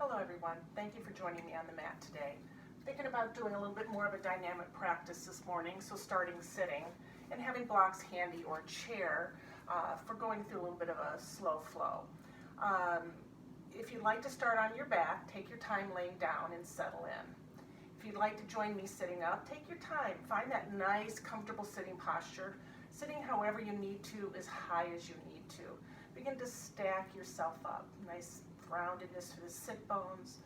Hello everyone, thank you for joining me on the mat today. Thinking about doing a little bit more of a dynamic practice this morning, so starting sitting and having blocks handy or chair for going through a little bit of a slow flow. If you'd like to start on your back, take your time laying down and settle in. If you'd like to join me sitting up, take your time. Find that nice, comfortable sitting posture. Sitting however you need to, as high as you need to. Begin to stack yourself up. Nice groundedness through the sit bones.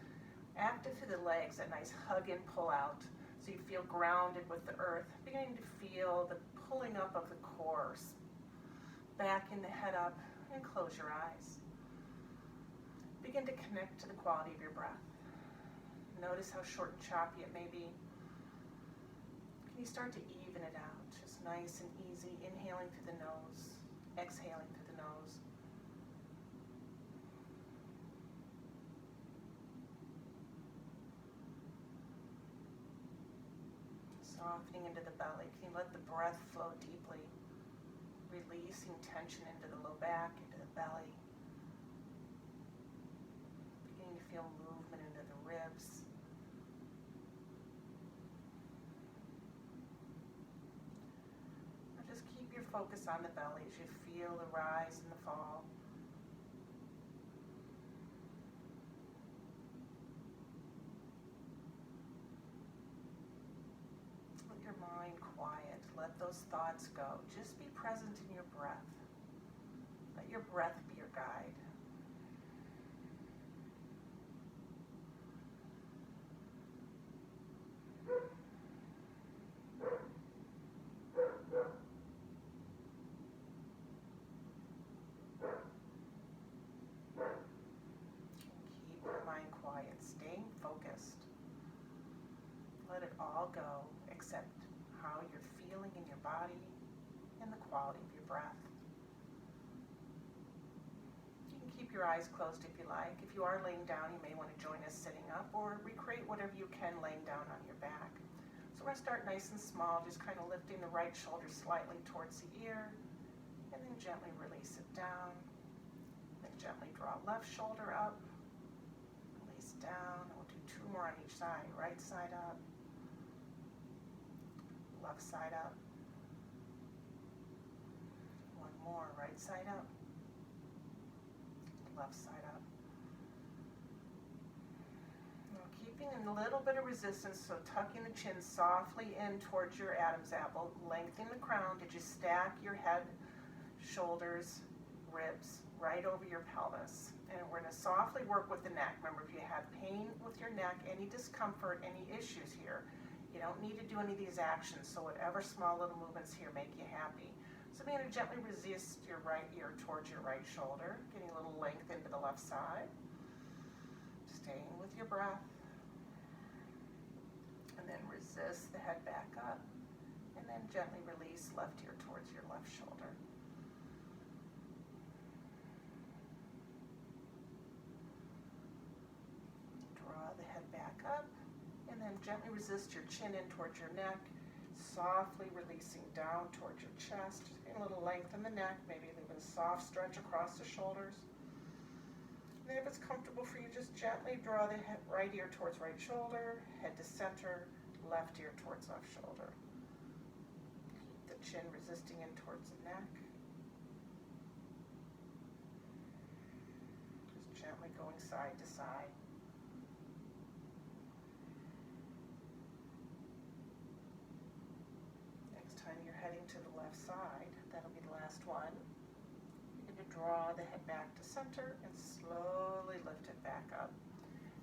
Active through the legs, that nice hug and pull out. So you feel grounded with the earth. Beginning to feel the pulling up of the core. Back in the head up and close your eyes. Begin to connect to the quality of your breath. Notice how short and choppy it may be. Can you start to even it out? Just nice and easy, inhaling through the nose, exhaling through the nose. Softening into the belly. Can you let the breath flow deeply? Releasing tension into the low back, into the belly. Beginning to feel movement into the ribs. Or just keep your focus on the belly as you feel the rise and the fall. Let your mind quiet. Let those thoughts go. Just be present in your breath. Let your breath be your guide. Keep your mind quiet, staying focused. Let it all go, except how you're feeling in your body and the quality of your breath. You can keep your eyes closed if you like. If you are laying down, you may want to join us sitting up or recreate whatever you can laying down on your back. So we're going to start nice and small, just kind of lifting the right shoulder slightly towards the ear, and then gently release it down. Then gently draw left shoulder up, release down, and we'll do two more on each side. Right side up, left side up. One more, right side up, left side up. Now keeping a little bit of resistance, so tucking the chin softly in towards your Adam's apple, lengthening the crown. Did you stack your head, shoulders, ribs right over your pelvis? And we're going to softly work with the neck. Remember, if you have pain with your neck, any discomfort, any issues here, you don't need to do any of these actions, so whatever small little movements here make you happy. So begin to gently resist your right ear towards your right shoulder, getting a little length into the left side. Staying with your breath. And then resist the head back up. And then gently release left ear towards your left shoulder. Draw the head back up. And then gently resist your chin in towards your neck. Softly releasing down towards your chest. Getting a little length in the neck. Maybe leaving a soft stretch across the shoulders. And then if it's comfortable for you, just gently draw the right ear towards right shoulder, head to center, left ear towards left shoulder. Keep the chin resisting in towards the neck. Just gently going side to side. Next time you're heading to the left side, that'll be the last one. You're going to draw the head back to center and slowly lift it back up.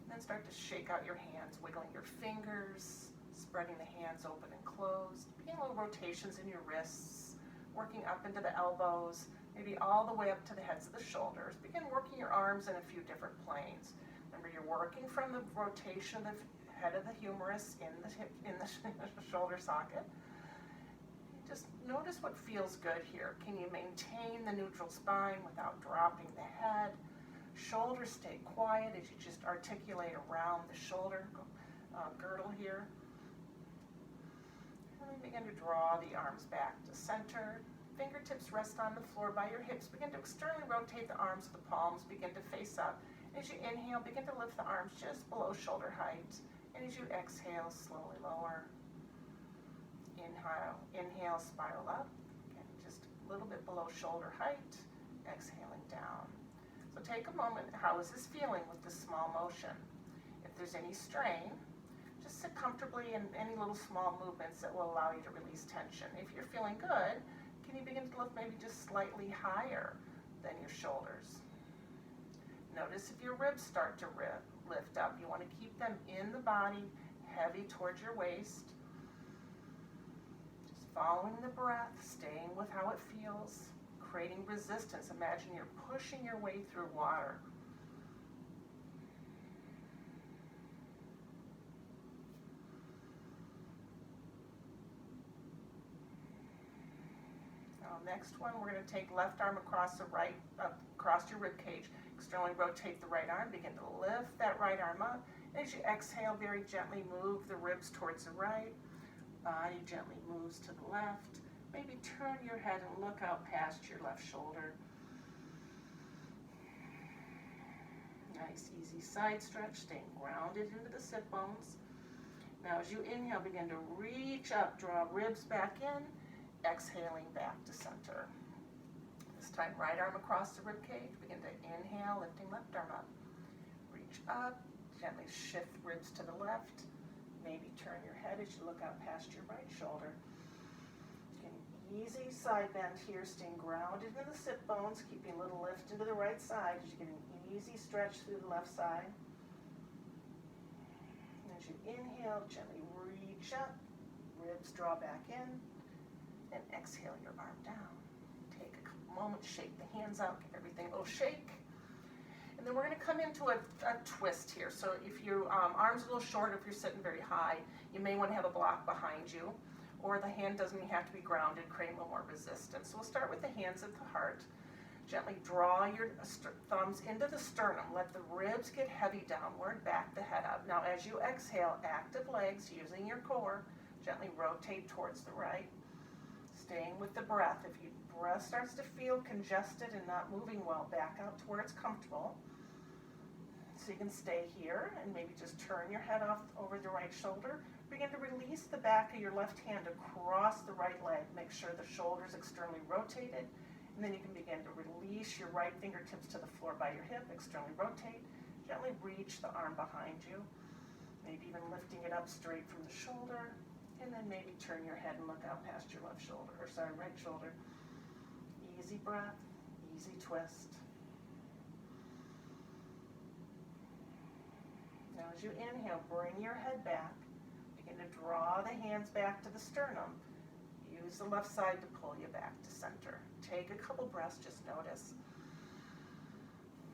And then start to shake out your hands, wiggling your fingers, spreading the hands open and closed. Begin little rotations in your wrists, working up into the elbows, maybe all the way up to the heads of the shoulders. Begin working your arms in a few different planes. Remember, you're working from the rotation of the head of the humerus in the shoulder socket. Just notice what feels good here. Can you maintain the neutral spine without dropping the head? Shoulders stay quiet as you just articulate around the shoulder girdle here. And then begin to draw the arms back to center. Fingertips rest on the floor by your hips. Begin to externally rotate the arms, the palms begin to face up. As you inhale, begin to lift the arms just below shoulder height. And as you exhale, slowly lower. Inhale, spiral up. Again, just a little bit below shoulder height. Exhaling down. So take a moment. How is this feeling with this small motion? If there's any strain, just sit comfortably in any little small movements that will allow you to release tension. If you're feeling good, can you begin to lift maybe just slightly higher than your shoulders? Notice if your ribs start to lift up. You want to keep them in the body, heavy towards your waist. Just following the breath, staying with how it feels, creating resistance. Imagine you're pushing your way through water. Next one, we're going to take left arm across the right, across your rib cage. Externally rotate the right arm. Begin to lift that right arm up. As you exhale, very gently move the ribs towards the right. Body gently moves to the left. Maybe turn your head and look out past your left shoulder. Nice, easy side stretch, staying grounded into the sit bones. Now as you inhale, begin to reach up, draw ribs back in. Exhaling back to center. This time, right arm across the rib cage. Begin to inhale, lifting left arm up. Reach up, gently shift ribs to the left. Maybe turn your head as you look out past your right shoulder. Easy side bend here, staying grounded in the sit bones, keeping a little lift into the right side as you get an easy stretch through the left side. As you inhale, gently reach up, ribs draw back in. And exhale your arm down. Take a couple moments, shake the hands out, get everything a little shake. And then we're going to come into a twist here. So if your arm's a little short, if you're sitting very high, you may want to have a block behind you, or the hand doesn't even have to be grounded, create a little more resistance. So we'll start with the hands at the heart. Gently draw your thumbs into the sternum. Let the ribs get heavy downward, back the head up. Now as you exhale, active legs using your core, gently rotate towards the right. Staying with the breath. If your breath starts to feel congested and not moving well, back out to where it's comfortable. So you can stay here and maybe just turn your head off over the right shoulder. Begin to release the back of your left hand across the right leg. Make sure the shoulder's externally rotated. And then you can begin to release your right fingertips to the floor by your hip, externally rotate. Gently reach the arm behind you. Maybe even lifting it up straight from the shoulder. And then maybe turn your head and look out past your left shoulder, right shoulder. Easy breath, easy twist. Now as you inhale, bring your head back. Begin to draw the hands back to the sternum. Use the left side to pull you back to center. Take a couple breaths, just notice.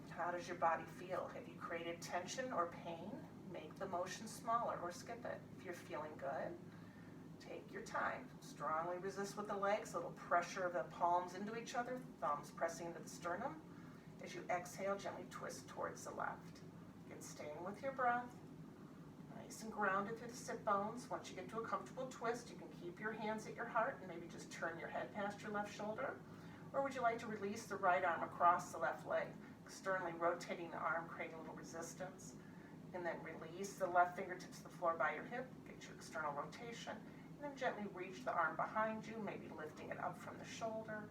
How does your body feel? Have you created tension or pain? Make the motion smaller or skip it. If you're feeling good, take your time. Strongly resist with the legs, a little pressure of the palms into each other, thumbs pressing into the sternum. As you exhale, gently twist towards the left. Again, staying with your breath. Nice and grounded through the sit bones. Once you get to a comfortable twist, you can keep your hands at your heart and maybe just turn your head past your left shoulder. Or would you like to release the right arm across the left leg, externally rotating the arm, creating a little resistance. And then release the left fingertips to the floor by your hip, get your external rotation. And then gently reach the arm behind you, maybe lifting it up from the shoulder,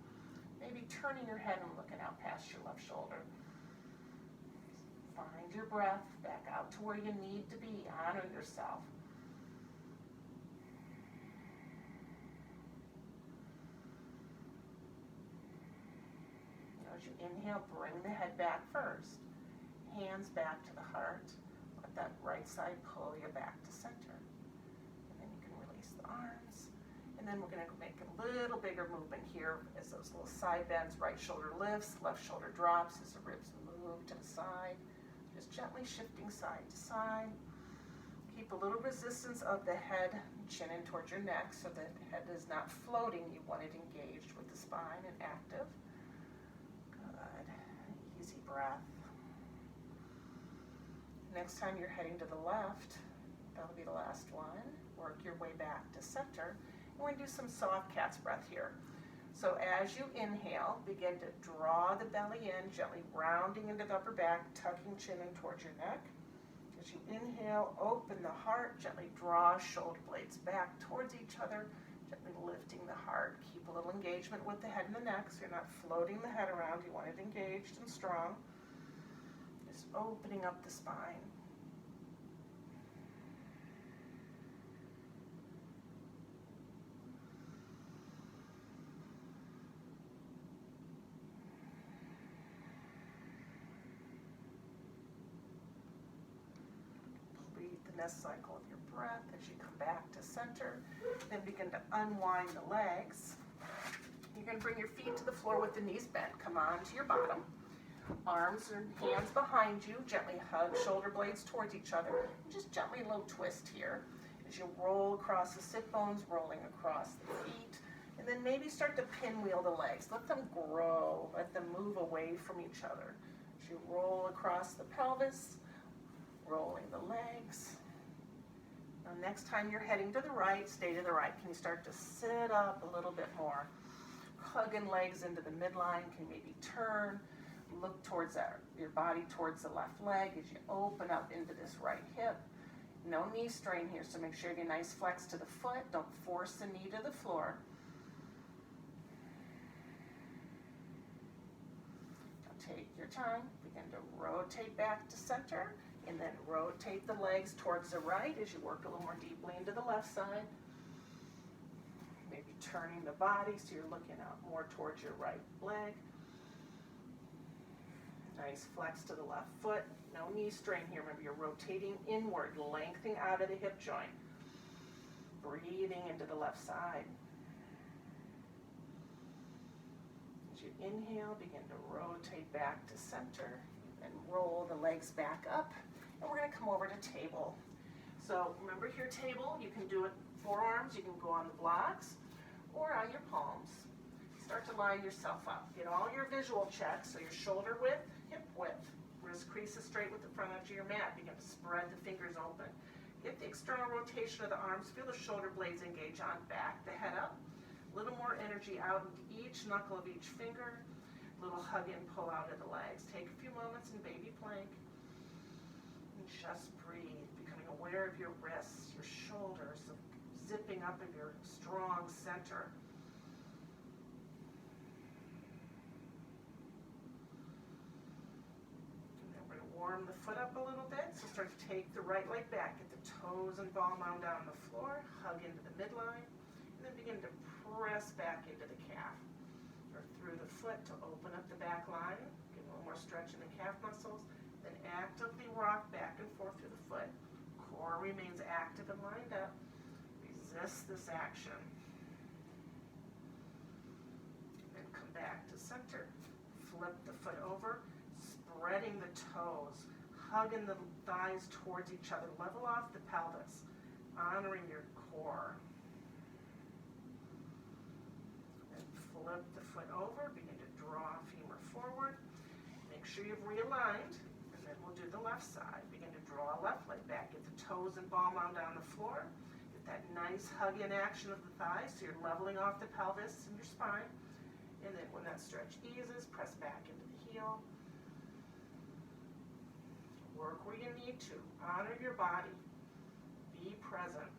maybe turning your head and looking out past your left shoulder. Find your breath, back out to where you need to be, honor yourself. Now as you inhale, bring the head back first, hands back to the heart, let that right side pull you back to center. Arms, and then we're going to make a little bigger movement here as those little side bends. Right shoulder lifts, left shoulder drops as the ribs move to the side. Just gently shifting side to side. Keep a little resistance of the head, chin in towards your neck so that the head is not floating. You want it engaged with the spine and active. Good. Easy breath. Next time you're heading to the left, that'll be the last one. Work your way back to center. And we're going to do some soft cat's breath here. So as you inhale, begin to draw the belly in, gently rounding into the upper back, tucking chin in towards your neck. As you inhale, open the heart, gently draw shoulder blades back towards each other, gently lifting the heart. Keep a little engagement with the head and the neck so you're not floating the head around. You want it engaged and strong. Just opening up the spine. Nest cycle of your breath as you come back to center. Then begin to unwind the legs. You're going to bring your feet to the floor with the knees bent. Come on to your bottom. Arms and hands behind you. Gently hug shoulder blades towards each other. And just gently a little twist here as you roll across the sit bones, rolling across the feet. And then maybe start to pinwheel the legs. Let them grow. Let them move away from each other. As you roll across the pelvis, rolling the legs. Now, next time you're heading to the right, stay to the right. Can you start to sit up a little bit more? Hugging legs into the midline. Can you maybe turn? Look towards your body towards the left leg as you open up into this right hip. No knee strain here, so make sure you get a nice flex to the foot. Don't force the knee to the floor. Now take your time. Begin to rotate back to center. And then rotate the legs towards the right as you work a little more deeply into the left side. Maybe turning the body so you're looking out more towards your right leg. Nice flex to the left foot. No knee strain here. Remember, you're rotating inward, lengthening out of the hip joint. Breathing into the left side. As you inhale, begin to rotate back to center and roll the legs back up. And we're going to come over to table. So remember here, table, you can do it forearms, you can go on the blocks or on your palms. Start to line yourself up. Get all your visual checks, so your shoulder width, hip width, wrist creases straight with the front edge of your mat. Begin to spread the fingers open. Get the external rotation of the arms. Feel the shoulder blades engage on back, the head up. A little more energy out into each knuckle of each finger. A little hug and pull out of the legs. Take a few moments in baby plank. Just breathe, becoming aware of your wrists, your shoulders, the zipping up of your strong center. And then we're going to warm the foot up a little bit. So start to take the right leg back, get the toes and ball mound down on the floor, hug into the midline, and then begin to press back into the calf. Or through the foot to open up the back line, get a little more stretch in the calf muscles. Then actively rock back and forth through the foot. Core remains active and lined up. Resist this action. Then come back to center. Flip the foot over, spreading the toes, hugging the thighs towards each other. Level off the pelvis, honoring your core. Then flip the foot over, begin to draw femur forward. Make sure you've realigned. Then we'll do the left side. Begin to draw left leg back. Get the toes and ball mound down the floor. Get that nice hug in action of the thighs so you're leveling off the pelvis and your spine. And then when that stretch eases, press back into the heel. Work where you need to. Honor your body. Be present.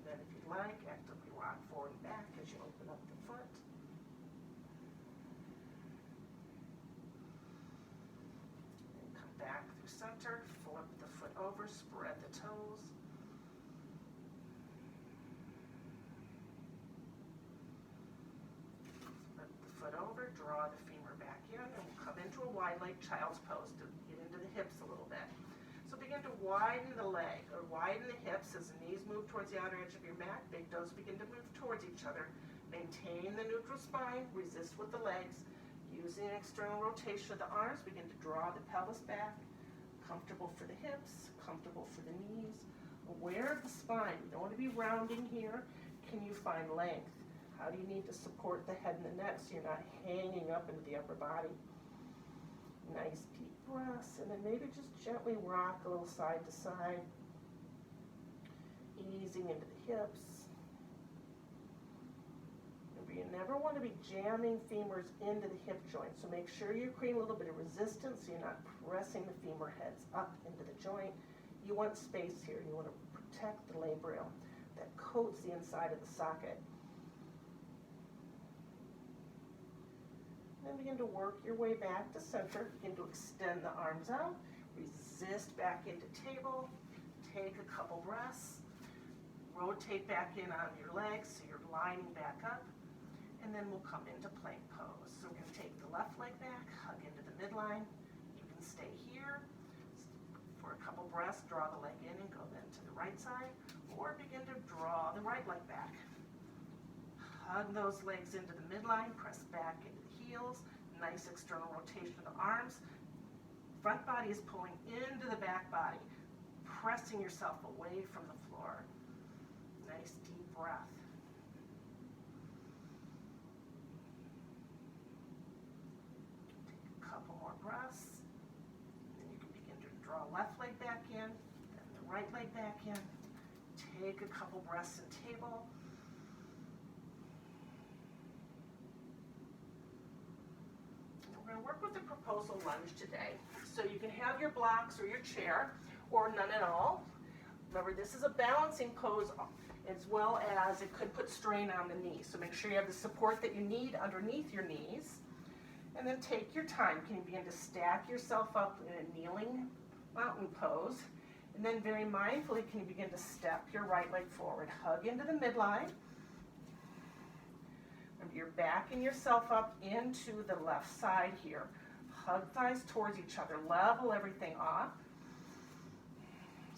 Then if you'd like, actively rock forward and back as you open up the foot. Back through center, flip the foot over, spread the toes. Flip the foot over, draw the femur back in, and we'll come into a wide leg child's pose to get into the hips a little bit. So begin to widen the leg, or widen the hips as the knees move towards the outer edge of your mat. Big toes begin to move towards each other. Maintain the neutral spine, resist with the legs. Using external rotation of the arms, begin to draw the pelvis back. Comfortable for the hips, comfortable for the knees. Aware of the spine. You don't want to be rounding here. Can you find length? How do you need to support the head and the neck so you're not hanging up into the upper body? Nice deep breaths, and then maybe just gently rock a little side to side. Easing into the hips. You never want to be jamming femurs into the hip joint, so make sure you create a little bit of resistance so you're not pressing the femur heads up into the joint. You want space here. You want to protect the labrum that coats the inside of the socket. Then begin to work your way back to center. Begin to extend the arms out. Resist back into table. Take a couple breaths. Rotate back in on your legs so you're lining back up. And then we'll come into plank pose. So we're going to take the left leg back, hug into the midline. You can stay here for a couple breaths, draw the leg in and go then to the right side, or begin to draw the right leg back. Hug those legs into the midline, press back into the heels, nice external rotation of the arms. Front body is pulling into the back body, pressing yourself away from the floor. Nice deep breath. Take a couple more breaths. Then you can begin to draw left leg back in, then the right leg back in. Take a couple breaths in table. And we're going to work with the proposal lunge today. So you can have your blocks or your chair, or none at all. Remember, this is a balancing pose as well as it could put strain on the knees. So make sure you have the support that you need underneath your knees. And then take your time. Can you begin to stack yourself up in a kneeling mountain pose? And then very mindfully, can you begin to step your right leg forward? Hug into the midline. Remember, you're backing yourself up into the left side here. Hug thighs towards each other. Level everything off.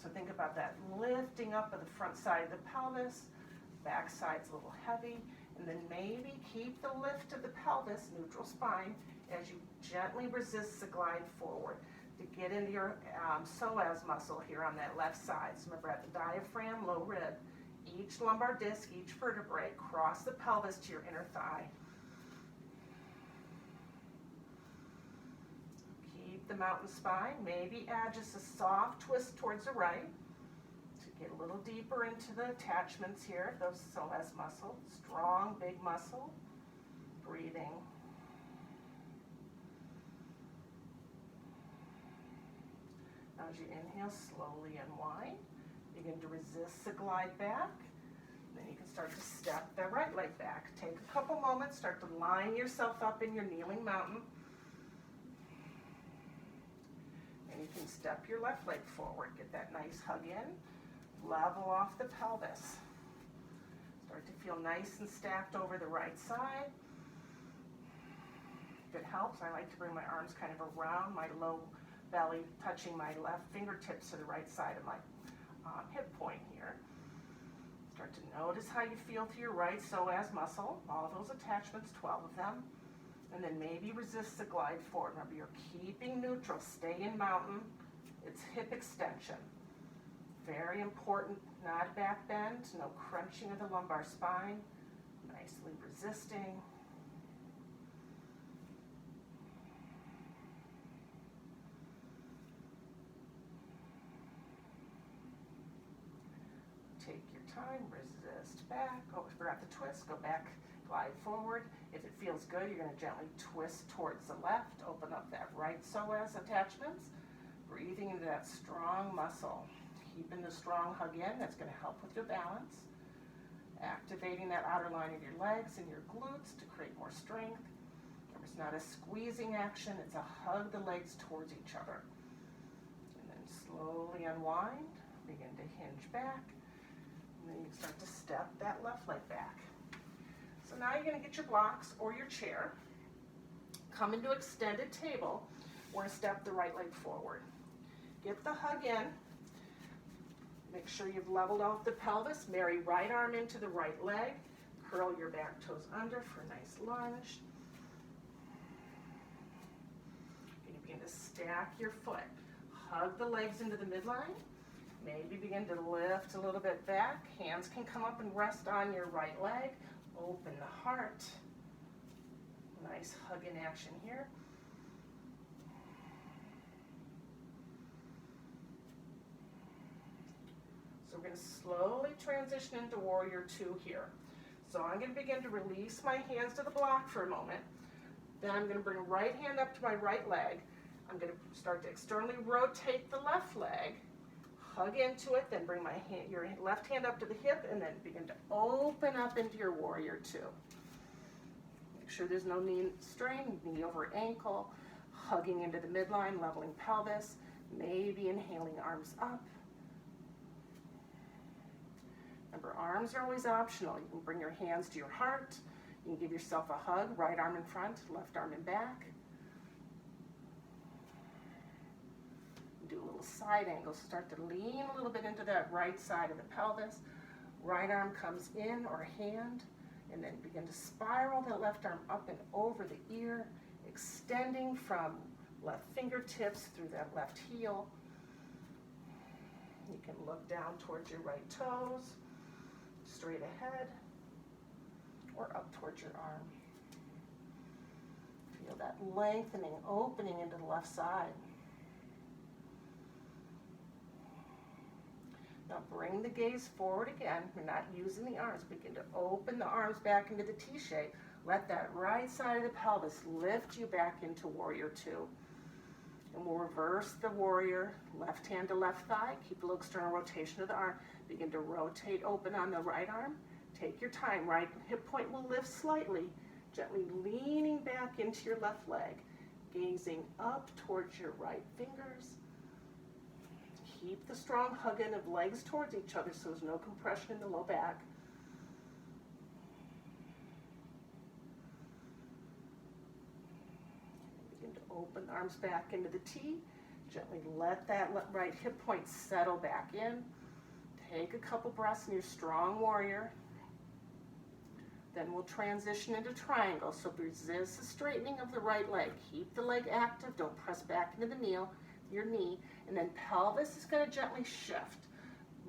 So think about that lifting up of the front side of the pelvis. Back side's a little heavy. And then maybe keep the lift of the pelvis, neutral spine, as you gently resist the glide forward to get into your psoas muscle here on that left side. So remember, at the diaphragm, low rib, each lumbar disc, each vertebrae, cross the pelvis to your inner thigh. Keep the mountain spine. Maybe add just a soft twist towards the right to get a little deeper into the attachments here, those psoas muscle. Strong, big muscle. Breathing. Now as you inhale, slowly unwind. Begin to resist the glide back. Then you can start to step the right leg back. Take a couple moments, start to line yourself up in your kneeling mountain. And you can step your left leg forward. Get that nice hug in. Level off the pelvis. Start to feel nice and stacked over the right side. If it helps, I like to bring my arms kind of around my low belly, touching my left fingertips to the right side of my hip point here. Start to notice how you feel to your right psoas muscle, all those attachments, 12 of them. And then maybe resist the glide forward. Remember, you're keeping neutral. Stay in mountain. It's hip extension. Very important, not back bend, no crunching of the lumbar spine. Nicely resisting. Take your time, resist back. Oh, forgot the twist, go back, glide forward. If it feels good, you're going to gently twist towards the left, open up that right psoas attachments, breathing into that strong muscle. Keeping the strong hug in, that's going to help with your balance. Activating that outer line of your legs and your glutes to create more strength. Remember, it's not a squeezing action, it's a hug the legs towards each other. And then slowly unwind, begin to hinge back. And then you can start to step that left leg back. So now you're going to get your blocks or your chair. Come into extended table. We're going to step the right leg forward. Get the hug in. Make sure you've leveled off the pelvis. Marry right arm into the right leg. Curl your back toes under for a nice lunge. You begin to stack your foot. Hug the legs into the midline. Maybe begin to lift a little bit back. Hands can come up and rest on your right leg. Open the heart. Nice hug in action here. So we're going to slowly transition into Warrior Two here. So I'm going to begin to release my hands to the block for a moment. Then I'm going to bring right hand up to my right leg. I'm going to start to externally rotate the left leg, hug into it, then bring your left hand up to the hip, and then begin to open up into your warrior two. Make sure there's no knee strain, knee over ankle, hugging into the midline, leveling pelvis, maybe inhaling arms up. Remember, arms are always optional. You can bring your hands to your heart. You can give yourself a hug, right arm in front, left arm in back. Do a little side angle. Start to lean a little bit into that right side of the pelvis. Right arm comes in or hand, and then begin to spiral that left arm up and over the ear, extending from left fingertips through that left heel. You can look down towards your right toes, straight ahead, or up towards your arm. Feel that lengthening, opening into the left side. Now bring the gaze forward again. We're not using the arms. Begin to open the arms back into the T shape. Let that right side of the pelvis lift you back into warrior two. And we'll reverse the warrior, left hand to left thigh. Keep a little external rotation of the arm. Begin to rotate open on the right arm. Take your time. Right hip point will lift slightly, gently leaning back into your left leg, gazing up towards your right fingers. Keep the strong hug in of legs towards each other so there's no compression in the low back. Begin to open the arms back into the T. Gently let that right hip point settle back in. Take a couple breaths in your strong warrior. Then we'll transition into triangle. So resist the straightening of the right leg. Keep the leg active. Don't press back into the your knee. And then pelvis is going to gently shift.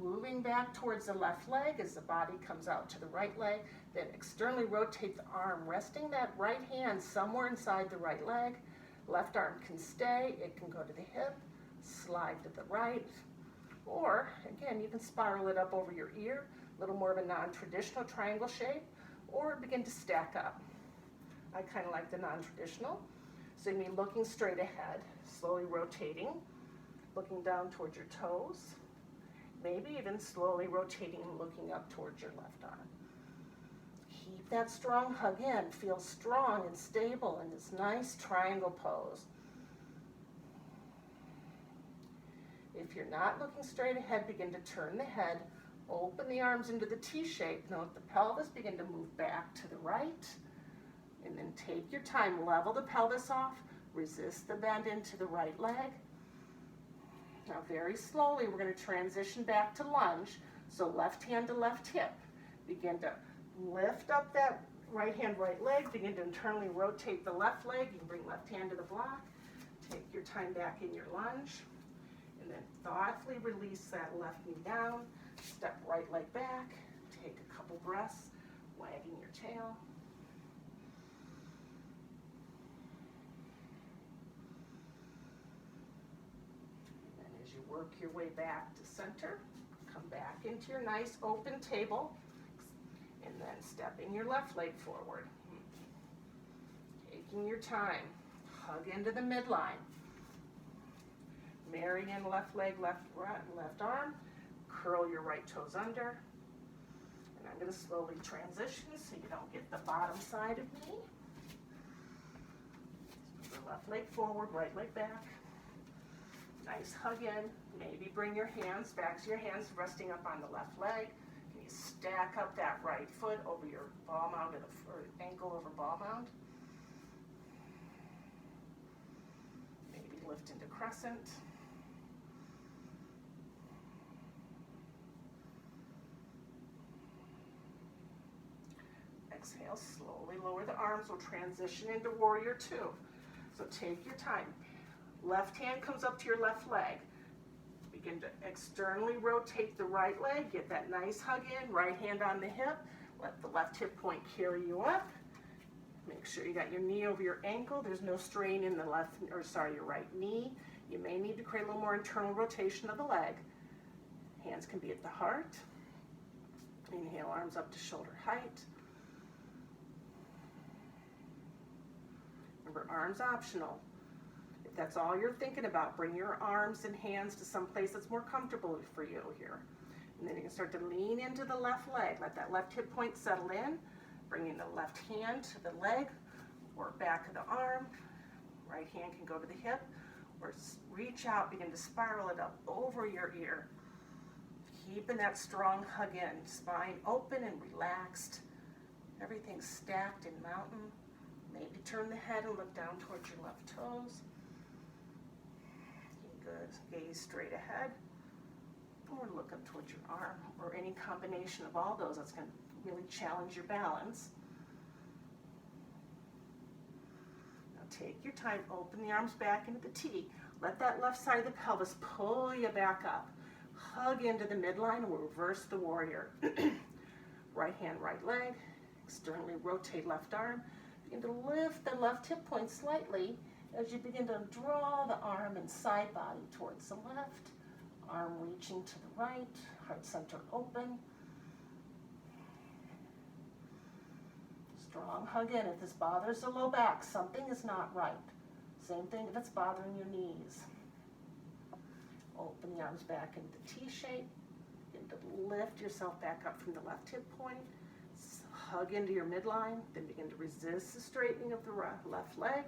Moving back towards the left leg as the body comes out to the right leg. Then externally rotate the arm, resting that right hand somewhere inside the right leg. Left arm can stay. It can go to the hip. Slide to the right. Or, again, you can spiral it up over your ear. A little more of a non-traditional triangle shape. Or begin to stack up. I kind of like the non-traditional. So you're going to be looking straight ahead, slowly rotating, looking down towards your toes, maybe even slowly rotating and looking up towards your left arm. Keep that strong hug in. Feel strong and stable in this nice triangle pose. If you're not looking straight ahead, begin to turn the head, open the arms into the T shape. Note the pelvis begin to move back to the right. And then take your time, level the pelvis off, resist the bend into the right leg. Now very slowly we're going to transition back to lunge. So left hand to left hip. Begin to lift up that right hand, right leg. Begin to internally rotate the left leg. You can bring left hand to the block. Take your time back in your lunge. And then thoughtfully release that left knee down. Step right leg back. Take a couple breaths, wagging your tail. Work your way back to center, come back into your nice open table, and then stepping your left leg forward. Taking your time, hug into the midline. Marry in left leg, left arm, curl your right toes under. And I'm going to slowly transition so you don't get the bottom side of me. So left leg forward, right leg back. Nice hug in. Maybe bring your hands, backs of your hands resting up on the left leg. Can you stack up that right foot over your ball mound or ankle over ball mound? Maybe lift into crescent. Exhale, slowly lower the arms. We'll transition into warrior two. So take your time. Left hand comes up to your left leg. Begin to externally rotate the right leg. Get that nice hug in. Right hand on the hip. Let the left hip point carry you up. Make sure you got your knee over your ankle. There's no strain in the your right knee. You may need to create a little more internal rotation of the leg. Hands can be at the heart. Inhale, arms up to shoulder height. Remember, arms optional. If that's all you're thinking about, bring your arms and hands to some place that's more comfortable for you here. And then you can start to lean into the left leg. Let that left hip point settle in. Bringing the left hand to the leg or back of the arm. Right hand can go to the hip, or reach out, begin to spiral it up over your ear. Keeping that strong hug in, spine open and relaxed. Everything stacked in mountain. Maybe turn the head and look down towards your left toes. Good, gaze straight ahead. Or look up towards your arm, or any combination of all those. That's going to really challenge your balance. Take your time, open the arms back into the T. Let that left side of the pelvis pull you back up. Hug into the midline and we'll reverse the warrior. Right hand, right leg. Externally rotate left arm. Begin to lift the left hip point slightly as you begin to draw the arm and side body towards the left. Arm reaching to the right, heart center open. Strong hug in. If this bothers the low back, something is not right. Same thing if it's bothering your knees. Open the arms back into the T shape. Begin to lift yourself back up from the left hip point. Hug into your midline. Then begin to resist the straightening of the left leg.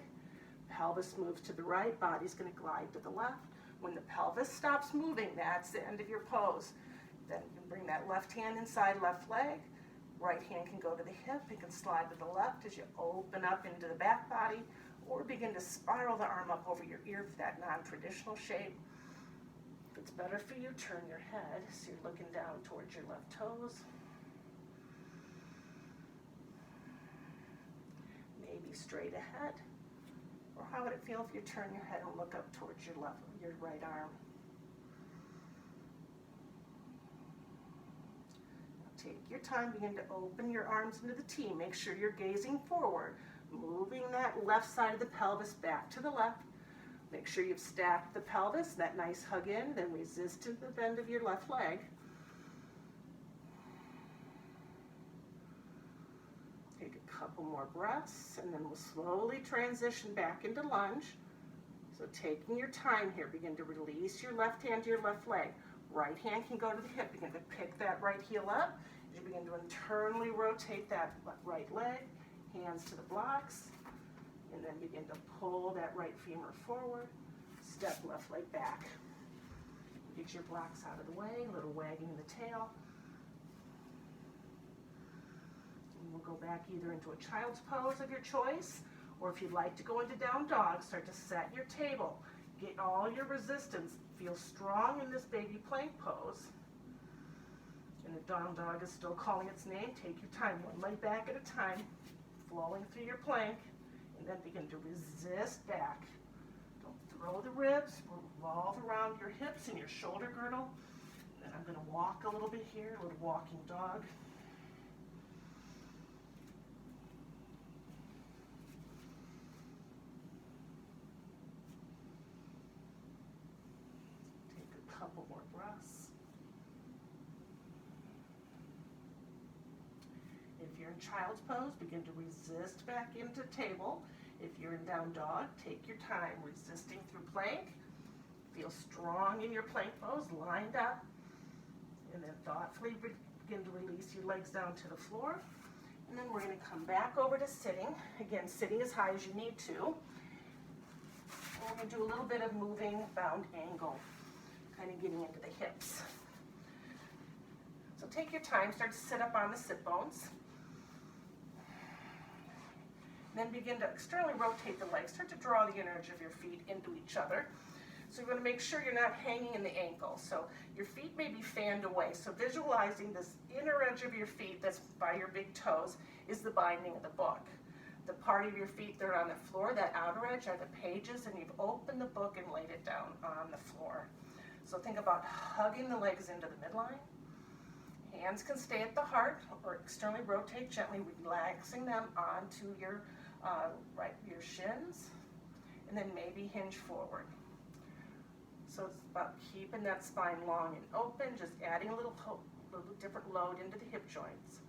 Pelvis moves to the right. Body's going to glide to the left. When the pelvis stops moving, that's the end of your pose. Then you can bring that left hand inside left leg. Right hand can go to the hip. You can slide to the left as you open up into the back body, or begin to spiral the arm up over your ear for that non-traditional shape. If it's better for you, turn your head so you're looking down towards your left toes. Maybe straight ahead. Or how would it feel if you turn your head and look up towards your right arm? Take your time, begin to open your arms into the T. Make sure you're gazing forward, moving that left side of the pelvis back to the left. Make sure you've stacked the pelvis, that nice hug in, then resist to the bend of your left leg. Take a couple more breaths, and then we'll slowly transition back into lunge. So taking your time here, begin to release your left hand to your left leg. Right hand can go to the hip. Begin to pick that right heel up. As you begin to internally rotate that right leg, hands to the blocks, and then begin to pull that right femur forward. Step left leg back. Get your blocks out of the way, a little wagging in the tail. And we'll go back either into a child's pose of your choice, or if you'd like to go into down dog, start to set your table. Get all your resistance. Feel strong in this baby plank pose. And if down dog is still calling its name, take your time, one leg back at a time, flowing through your plank, and then begin to resist back. Don't throw the ribs, revolve around your hips and your shoulder girdle. And then I'm going to walk a little bit here, a little walking dog. Couple more breaths. If you're in child's pose, begin to resist back into table. If you're in down dog, take your time, resisting through plank. Feel strong in your plank pose, lined up. And then thoughtfully begin to release your legs down to the floor. And then we're going to come back over to sitting. Again, sitting as high as you need to. And we're going to do a little bit of moving bound angle, kind of getting into the hips. So take your time, start to sit up on the sit bones. Then begin to externally rotate the legs. Start to draw the inner edge of your feet into each other. So you're going to make sure you're not hanging in the ankle. So your feet may be fanned away. So visualizing this inner edge of your feet that's by your big toes is the binding of the book. The part of your feet that are on the floor, that outer edge, are the pages, and you've opened the book and laid it down on the floor. So think about hugging the legs into the midline. Hands can stay at the heart or externally rotate gently, relaxing them onto your your shins, and then maybe hinge forward. So it's about keeping that spine long and open, just adding a little different load into the hip joints.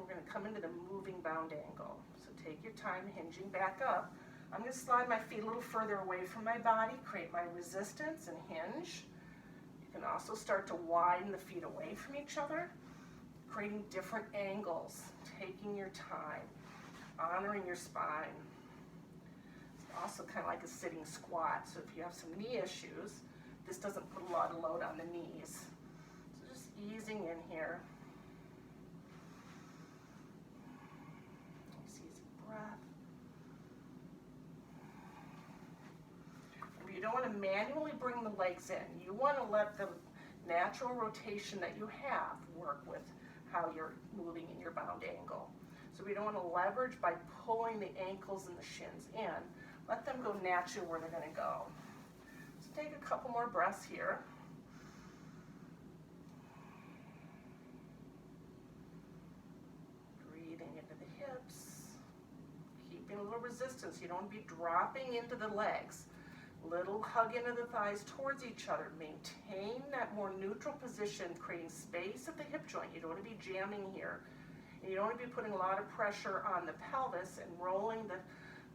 and we're going to come into the moving bound angle. So take your time hinging back up. I'm going to slide my feet a little further away from my body, create my resistance and hinge. You can also start to widen the feet away from each other, creating different angles, taking your time, honoring your spine. It's also kind of like a sitting squat, so if you have some knee issues, this doesn't put a lot of load on the knees. So just easing in here. Nice easy breath. You don't want to manually bring the legs in. You want to let the natural rotation that you have work with how you're moving in your bound angle. So we don't want to leverage by pulling the ankles and the shins in. Let them go naturally where they're going to go. So take a couple more breaths here. Breathing into the hips. Keeping a little resistance. You don't want to be dropping into the legs. Little hug into the thighs towards each other. Maintain that more neutral position, creating space at the hip joint. You don't want to be jamming here. And you don't want to be putting a lot of pressure on the pelvis and rolling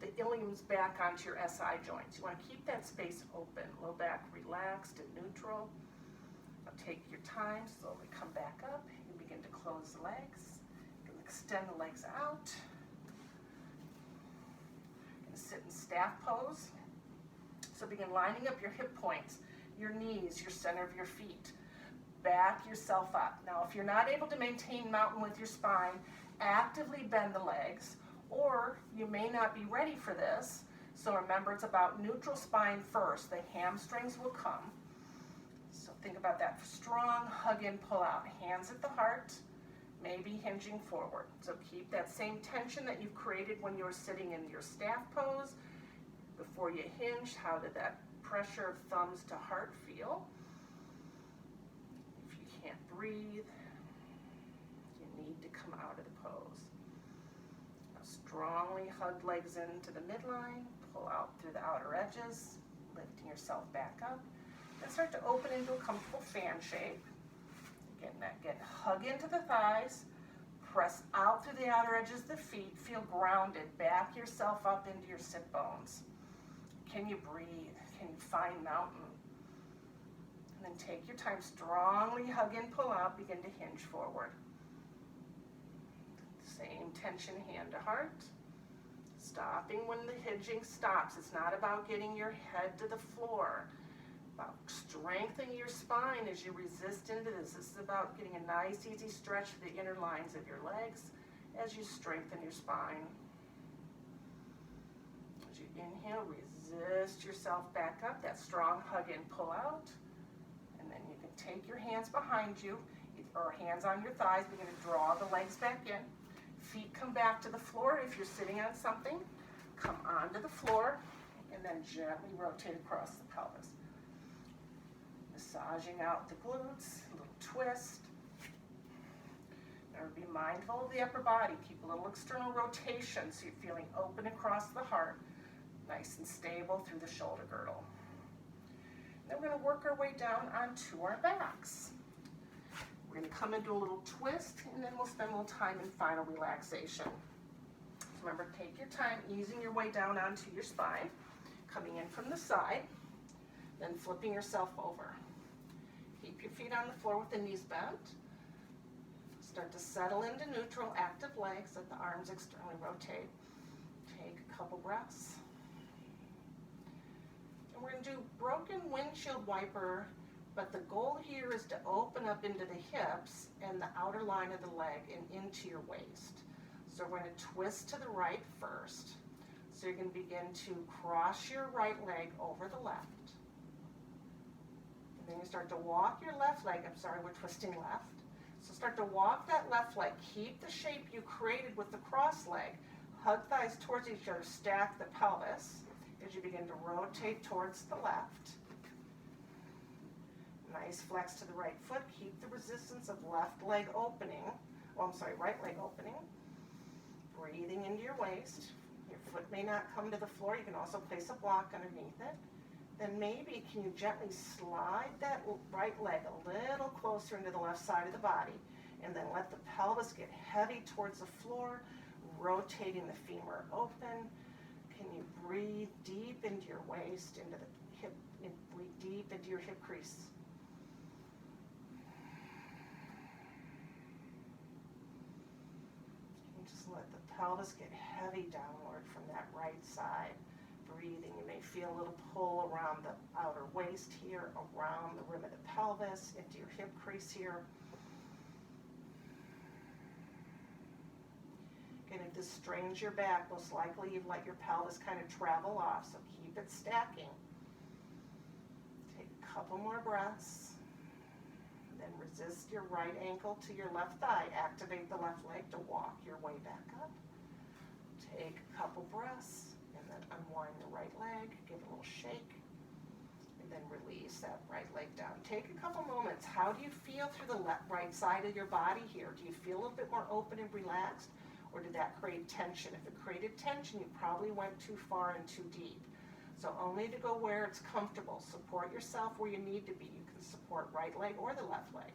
the iliums back onto your SI joints. You want to keep that space open. Low back relaxed and neutral. Now take your time, slowly come back up. You begin to close the legs. You can extend the legs out. You're going to sit in staff pose. So begin lining up your hip points, your knees, your center of your feet. Back yourself up. Now, if you're not able to maintain mountain with your spine, actively bend the legs, or you may not be ready for this. So remember, it's about neutral spine first. The hamstrings will come. So think about that. Strong hug in, pull out. Hands at the heart, maybe hinging forward. So keep that same tension that you've created when you were sitting in your staff pose. Before you hinge, how did that pressure of thumbs to heart feel? If you can't breathe, you need to come out of the pose. Now strongly hug legs into the midline, pull out through the outer edges, lifting yourself back up, and start to open into a comfortable fan shape. Again, hug into the thighs, press out through the outer edges of the feet, feel grounded, back yourself up into your sit bones. Can you breathe? Can you find mountain? And then take your time, strongly hug in, pull out, begin to hinge forward. Same tension, hand to heart. Stopping when the hinging stops. It's not about getting your head to the floor. About strengthening your spine as you resist into this. This is about getting a nice, easy stretch of the inner lines of your legs as you strengthen your spine. As you inhale, resist yourself back up, that strong hug in, pull out, and then you can take your hands behind you, or hands on your thighs, begin to draw the legs back in. Feet come back to the floor. If you're sitting on something, come onto the floor, and then gently rotate across the pelvis. Massaging out the glutes, a little twist. Now be mindful of the upper body. Keep a little external rotation so you're feeling open across the heart. Nice and stable through the shoulder girdle. Then we're going to work our way down onto our backs. We're going to come into a little twist, and then we'll spend a little time in final relaxation. Remember, take your time easing your way down onto your spine, coming in from the side, then flipping yourself over. Keep your feet on the floor with the knees bent. Start to settle into neutral, active legs. Let the arms externally rotate. Take a couple breaths. And we're going to do broken windshield wiper, but the goal here is to open up into the hips and the outer line of the leg and into your waist. So we're going to twist to the right first. So you're going to begin to cross your right leg over the left. And then you start to walk your left leg. I'm sorry, we're twisting left. So start to walk that left leg. Keep the shape you created with the cross leg. Hug thighs towards each other. Stack the pelvis as you begin to rotate towards the left. Nice flex to the right foot. Keep the resistance of left leg opening. Right leg opening. Breathing into your waist. Your foot may not come to the floor. You can also place a block underneath it. Then maybe can you gently slide that right leg a little closer into the left side of the body And then let the pelvis get heavy towards the floor, rotating the femur open. Can you breathe deep into your waist, into the hip, breathe deep into your hip crease. And just let the pelvis get heavy downward from that right side. Breathing, you may feel a little pull around the outer waist here, around the rim of the pelvis, into your hip crease here. And if this strains your back, most likely you've let your pelvis kind of travel off, so keep it stacking. Take a couple more breaths. Then resist your right ankle to your left thigh. Activate the left leg to walk your way back up. Take a couple breaths, and then unwind the right leg, give it a little shake, and then release that right leg down. Take a couple moments. How do you feel through the right side of your body here? Do you feel a little bit more open and relaxed? Or did that create tension? If it created tension, you probably went too far and too deep. So only to go where it's comfortable. Support yourself where you need to be. You can support right leg or the left leg.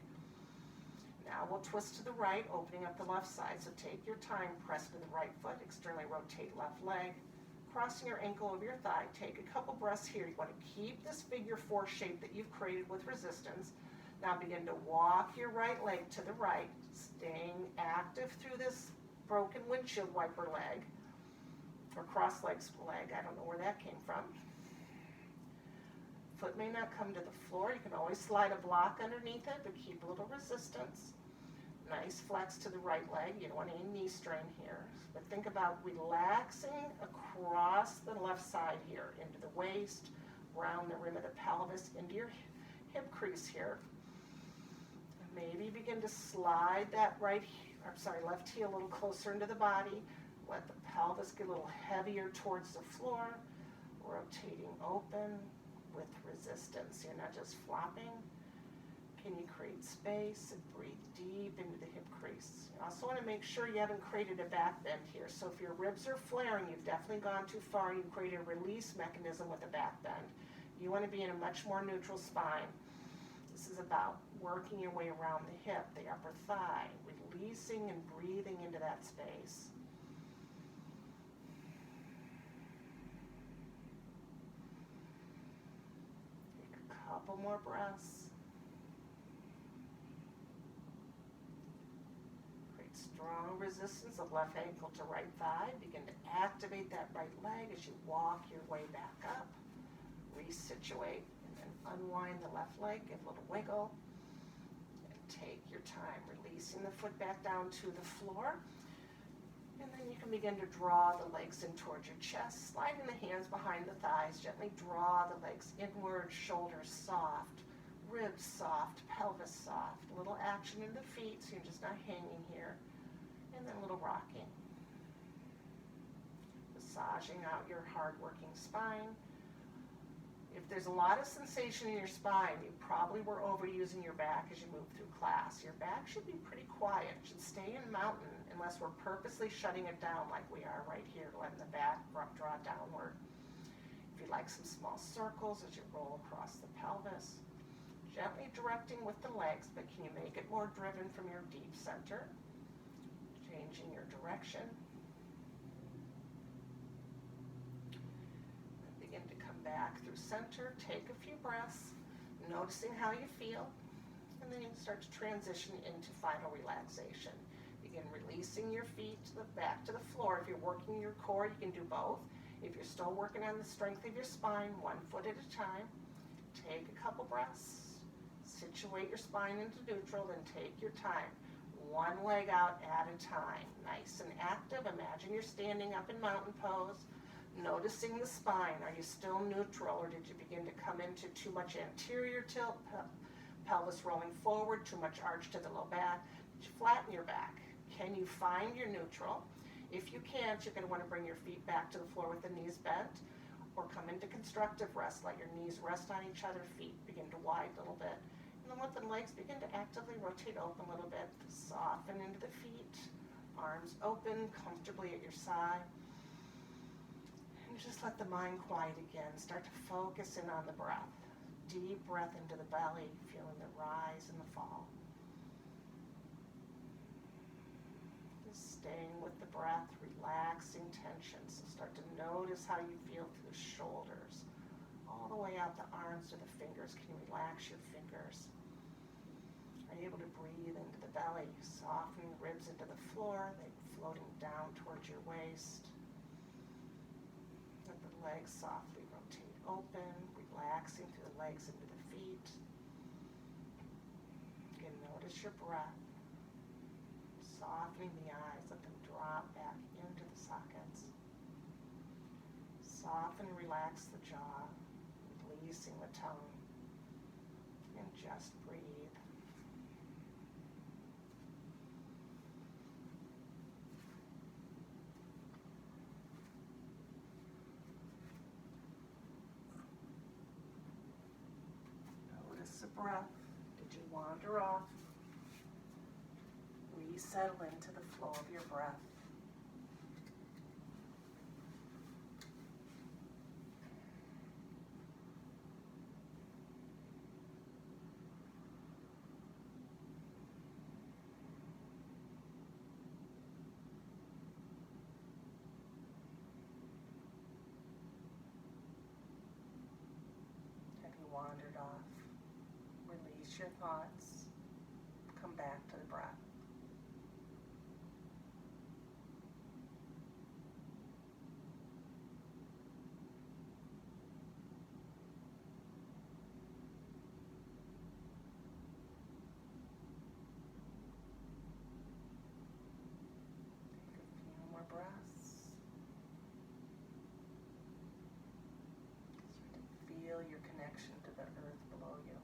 Now we'll twist to the right, opening up the left side. So take your time, press to the right foot, externally rotate left leg, crossing your ankle over your thigh. Take a couple breaths here. You want to keep this figure four shape that you've created with resistance. Now begin to walk your right leg to the right, staying active through this broken windshield wiper leg, or cross legs leg, I don't know where that came from. Foot may not come to the floor. You can always slide a block underneath it, but keep a little resistance. Nice flex to the right leg. You don't want any knee strain here. But think about relaxing across the left side here, into the waist, around the rim of the pelvis, into your hip crease here. Maybe begin to slide that left heel a little closer into the body. Let the pelvis get a little heavier towards the floor, rotating open with resistance. You're not just flopping. Can you create space and breathe deep into the hip crease? You also want to make sure you haven't created a back bend here. So if your ribs are flaring, you've definitely gone too far. You've created a release mechanism with a back bend. You want to be in a much more neutral spine. This is about working your way around the hip, the upper thigh, releasing and breathing into that space. Take a couple more breaths. Create strong resistance of left ankle to right thigh. Begin to activate that right leg as you walk your way back up. Resituate. Unwind the left leg, give a little wiggle, and take your time, releasing the foot back down to the floor. And then you can begin to draw the legs in towards your chest, sliding the hands behind the thighs, gently draw the legs inward, shoulders soft, ribs soft, pelvis soft, a little action in the feet so you're just not hanging here, and then a little rocking. Massaging out your hard-working spine. If there's a lot of sensation in your spine, you probably were overusing your back as you move through class. Your back should be pretty quiet. It should stay in mountain unless we're purposely shutting it down like we are right here, letting the back draw downward. If you like some small circles as you roll across the pelvis, gently directing with the legs, but can you make it more driven from your deep center? Changing your direction. Begin to come back through center, take a few breaths, noticing how you feel, and then you can start to transition into final relaxation. Begin releasing your feet back to the floor. If you're working your core, you can do both. If you're still working on the strength of your spine, 1 foot at a time, take a couple breaths, situate your spine into neutral, then take your time. 1 leg out at a time, nice and active. Imagine you're standing up in mountain pose. Noticing the spine. Are you still neutral, or did you begin to come into too much anterior tilt, pelvis rolling forward, too much arch to the low back? Did you flatten your back? Can you find your neutral? If you can't, you're going to want to bring your feet back to the floor with the knees bent, or come into constructive rest. Let your knees rest on each other, feet begin to widen a little bit. And then let the legs begin to actively rotate open a little bit. Soften into the feet, arms open, comfortably at your side. Just let the mind quiet again. Start to focus in on the breath. Deep breath into the belly, feeling the rise and the fall. Staying with the breath, relaxing tension. So start to notice how you feel through the shoulders, all the way out the arms to the fingers. Can you relax your fingers? Are you able to breathe into the belly, softening ribs into the floor, they floating down towards your waist. Let the legs softly rotate open, relaxing through the legs into the feet. Again, notice your breath. Softening the eyes, let them drop back into the sockets. Soften and relax the jaw, releasing the tongue. And just breathe. Notice the breath. Did you wander off? Resettle into the flow of your breath. Have you wandered off? Release your thoughts. Come back to the breath. Breaths. Start to feel your connection to the earth below you.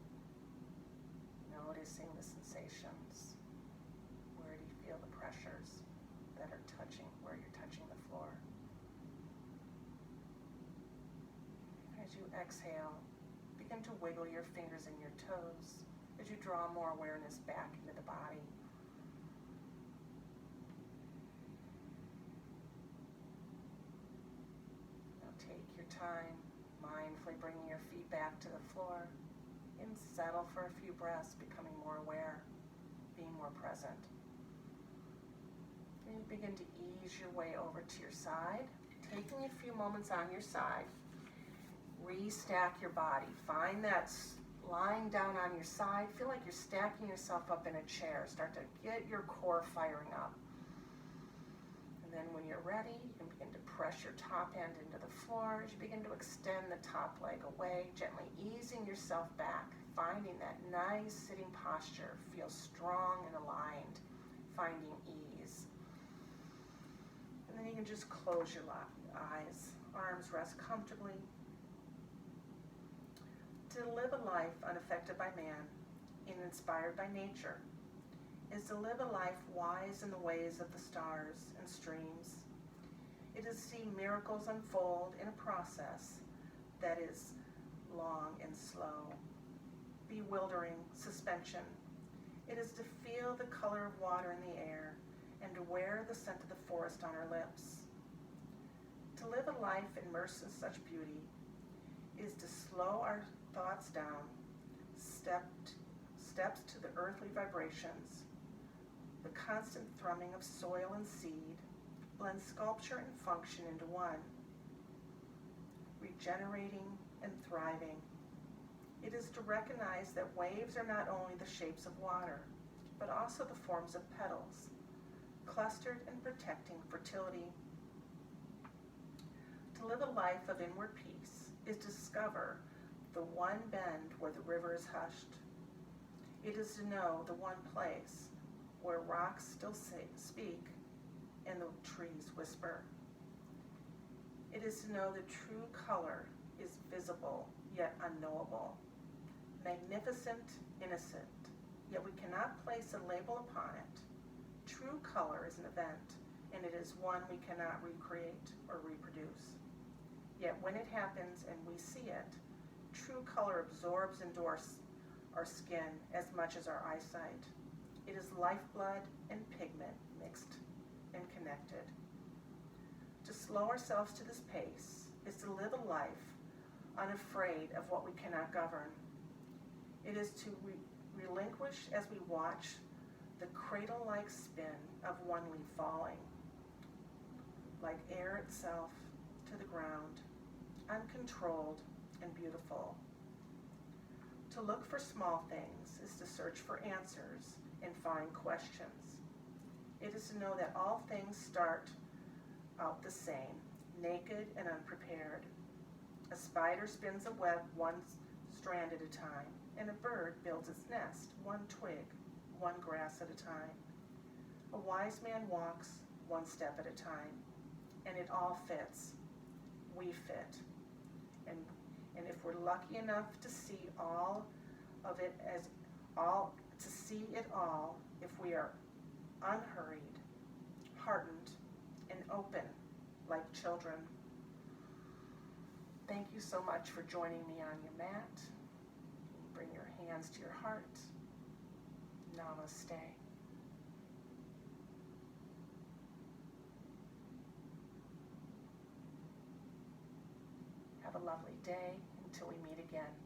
Noticing the sensations. Where do you feel the pressures that are touching, where you're touching the floor? As you exhale, begin to wiggle your fingers and your toes as you draw more awareness back into the body. Take your time, mindfully bringing your feet back to the floor, and settle for a few breaths, becoming more aware, being more present. And you begin to ease your way over to your side, taking a few moments on your side. Restack your body. Find that lying down on your side. Feel like you're stacking yourself up in a chair. Start to get your core firing up. And then when you're ready, you can begin to press your top end into the floor as you begin to extend the top leg away, gently easing yourself back, finding that nice sitting posture. Feel strong and aligned, finding ease. And then you can just close your eyes, arms rest comfortably. To live a life unaffected by man and inspired by nature is to live a life wise in the ways of the stars and streams. It is to see miracles unfold in a process that is long and slow, bewildering suspension. It is to feel the color of water in the air and to wear the scent of the forest on our lips. To live a life immersed in such beauty is to slow our thoughts down, steps to the earthly vibrations, the constant thrumming of soil and seed, blend sculpture and function into one, regenerating and thriving. It is to recognize that waves are not only the shapes of water, but also the forms of petals, clustered and protecting fertility. To live a life of inward peace is to discover the one bend where the river is hushed. It is to know the one place where rocks still speak and the trees whisper. It is to know the true color is visible yet unknowable, magnificent, innocent, yet we cannot place a label upon it. True color is an event, and it is one we cannot recreate or reproduce. Yet when it happens and we see it, true color absorbs into our skin as much as our eyesight. It is lifeblood and pigment mixed and connected. To slow ourselves to this pace is to live a life unafraid of what we cannot govern. It is to relinquish as we watch the cradle-like spin of one leaf falling, like air itself to the ground, uncontrolled and beautiful. To look for small things is to search for answers and find questions. It is to know that all things start out the same, naked and unprepared. A spider spins a web one strand at a time, and a bird builds its nest, one twig, one grass at a time. A wise man walks one step at a time, and it all fits. We fit. And if we're lucky enough to see all of it as all, to see it all, if we are unhurried, heartened, and open like children. Thank you so much for joining me on your mat. Bring your hands to your heart. Namaste. Have a lovely day until we meet again.